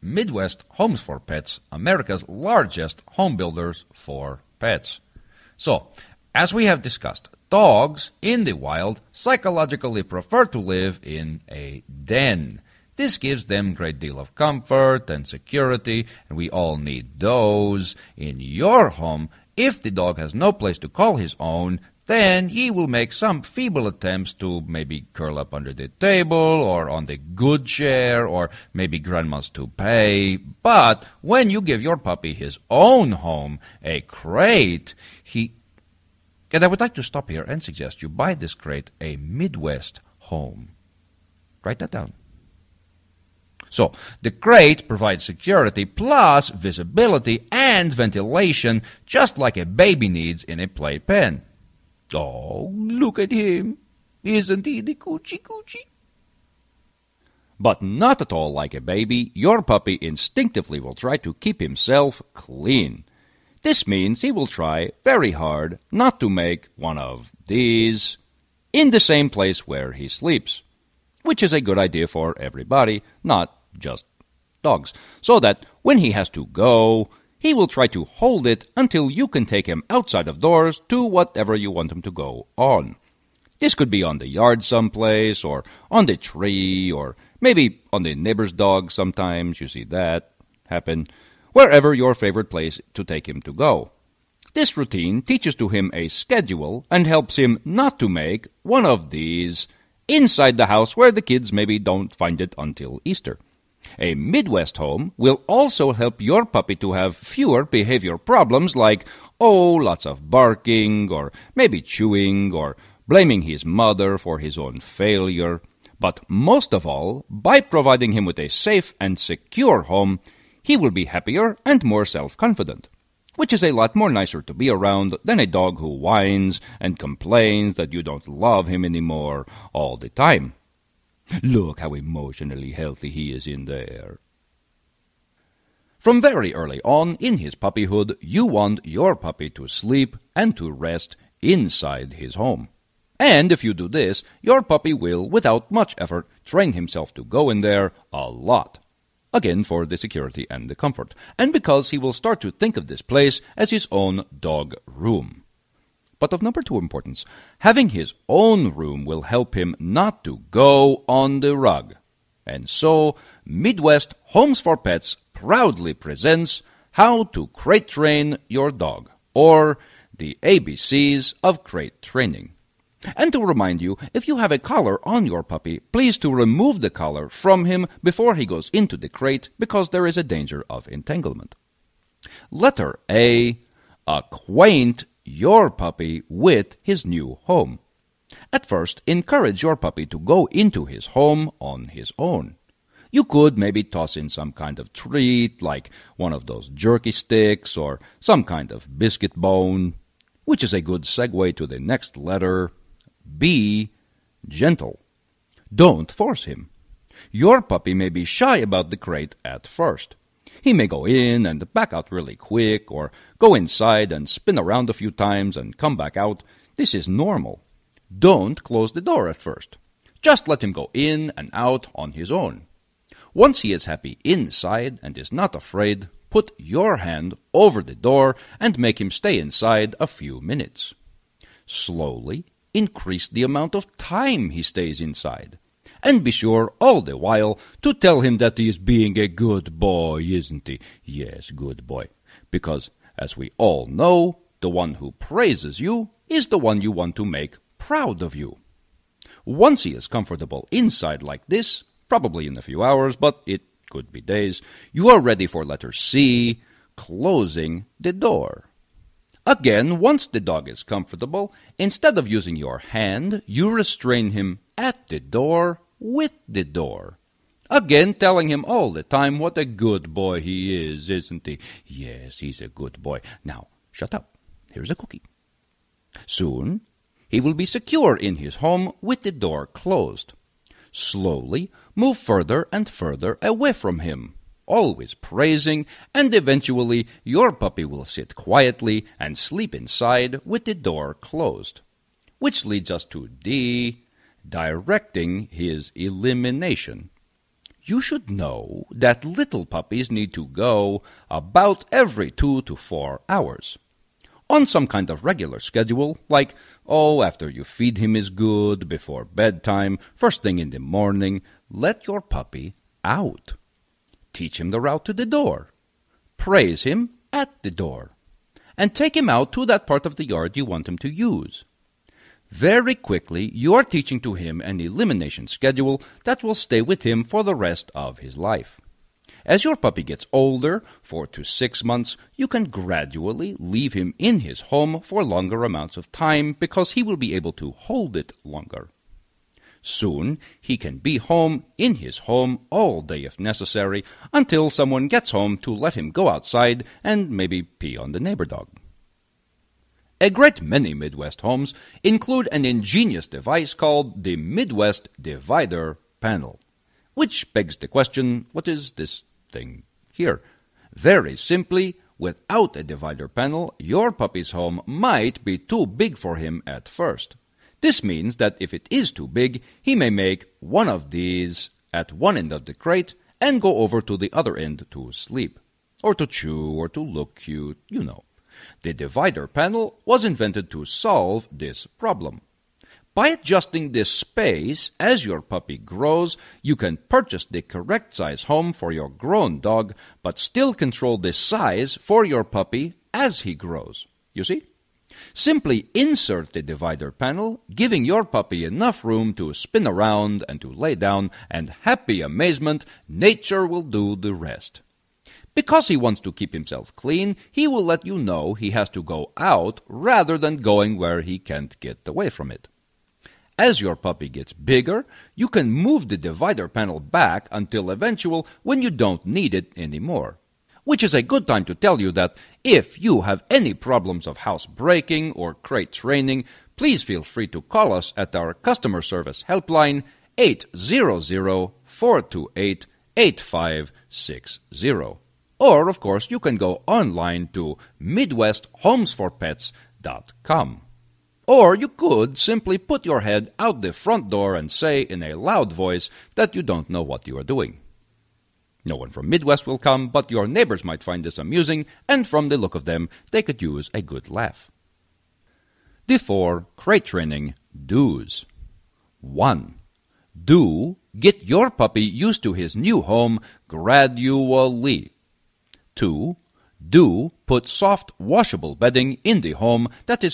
Midwest Homes for Pets, America's largest home builders for pets. So, as we have discussed, dogs in the wild psychologically prefer to live in a den. This gives them a great deal of comfort and security, and we all need those. In your home, if the dog has no place to call his own, then he will make some feeble attempts to maybe curl up under the table or on the good chair or maybe grandma's toupee. But when you give your puppy his own home, a crate, and I would like to stop here and suggest you buy this crate a Midwest home. Write that down. So, the crate provides security plus visibility and ventilation just like a baby needs in a playpen. Oh, look at him. Isn't he the coochie? But not at all like a baby, your puppy instinctively will try to keep himself clean. This means he will try very hard not to make one of these in the same place where he sleeps, which is a good idea for everybody, not just dogs, so that when he has to go, he will try to hold it until you can take him outside of doors to whatever you want him to go on. This could be on the yard someplace, or on the tree, or maybe on the neighbor's dog sometimes. You see that happen. Wherever your favorite place to take him to go. This routine teaches to him a schedule and helps him not to make one of these inside the house where the kids maybe don't find it until Easter. A Midwest home will also help your puppy to have fewer behavior problems like, lots of barking, or maybe chewing, or blaming his mother for his own failure. But most of all, by providing him with a safe and secure home, he will be happier and more self-confident, which is a lot more nicer to be around than a dog who whines and complains that you don't love him anymore all the time. Look how emotionally healthy he is in there. From very early on in his puppyhood, you want your puppy to sleep and to rest inside his home. And if you do this, your puppy will, without much effort, train himself to go in there a lot. Again, for the security and the comfort, and because he will start to think of this place as his own dog room. But of number 2 importance, having his own room will help him not to go on the rug. And so, Midwest Homes for Pets proudly presents How to Crate Train Your Dog, or the ABCs of Crate Training. And to remind you, if you have a collar on your puppy, please to remove the collar from him before he goes into the crate, because there is a danger of entanglement. Letter A. Acquaint your puppy with his new home. At first, encourage your puppy to go into his home on his own. You could maybe toss in some kind of treat, like one of those jerky sticks or some kind of biscuit bone, which is a good segue to the next letter. Be gentle. Don't force him. Your puppy may be shy about the crate at first. He may go in and back out really quick, or go inside and spin around a few times and come back out. This is normal. Don't close the door at first. Just let him go in and out on his own. Once he is happy inside and is not afraid, put your hand over the door and make him stay inside a few minutes. Slowly increase the amount of time he stays inside. And be sure all the while to tell him that he is being a good boy, isn't he? Yes, good boy. Because, as we all know, the one who praises you is the one you want to make proud of you. Once he is comfortable inside like this, probably in a few hours, but it could be days, you are ready for letter C, closing the door. Again, once the dog is comfortable, instead of using your hand, you restrain him at the door with the door. Again, telling him all the time what a good boy he is, isn't he? Yes, he's a good boy. Now, shut up. Here's a cookie. Soon, he will be secure in his home with the door closed. Slowly, move further and further away from him, always praising, and eventually your puppy will sit quietly and sleep inside with the door closed. Which leads us to D, directing his elimination. You should know that little puppies need to go about every 2 to 4 hours. On some kind of regular schedule, like, after you feed him is good, before bedtime, first thing in the morning, let your puppy out. Teach him the route to the door. Praise him at the door. And take him out to that part of the yard you want him to use. Very quickly, you are teaching to him an elimination schedule that will stay with him for the rest of his life. As your puppy gets older, 4 to 6 months, you can gradually leave him in his home for longer amounts of time because he will be able to hold it longer. Soon, he can be home in his home all day if necessary until someone gets home to let him go outside and maybe pee on the neighbor dog. A great many Midwest homes include an ingenious device called the Midwest Divider Panel, which begs the question, what is this thing here? Very simply, without a divider panel, your puppy's home might be too big for him at first. This means that if it is too big, he may make one of these at one end of the crate and go over to the other end to sleep, or to chew, or to look cute, you know. The divider panel was invented to solve this problem. By adjusting this space as your puppy grows, you can purchase the correct size home for your grown dog, but still control the size for your puppy as he grows. You see? Simply insert the divider panel, giving your puppy enough room to spin around and to lay down, and happy amazement, nature will do the rest. Because he wants to keep himself clean, he will let you know he has to go out rather than going where he can't get away from it. As your puppy gets bigger, you can move the divider panel back until eventual when you don't need it anymore. Which is a good time to tell you that if you have any problems of house breaking or crate training, please feel free to call us at our customer service helpline 800-428-8560. Or, of course, you can go online to MidwestHomesForPets.com. Or you could simply put your head out the front door and say in a loud voice that you don't know what you are doing. No one from Midwest will come, but your neighbors might find this amusing, and from the look of them, they could use a good laugh. The 4 crate training do's. 1. Do get your puppy used to his new home gradually. 2. Do put soft washable bedding in the home that is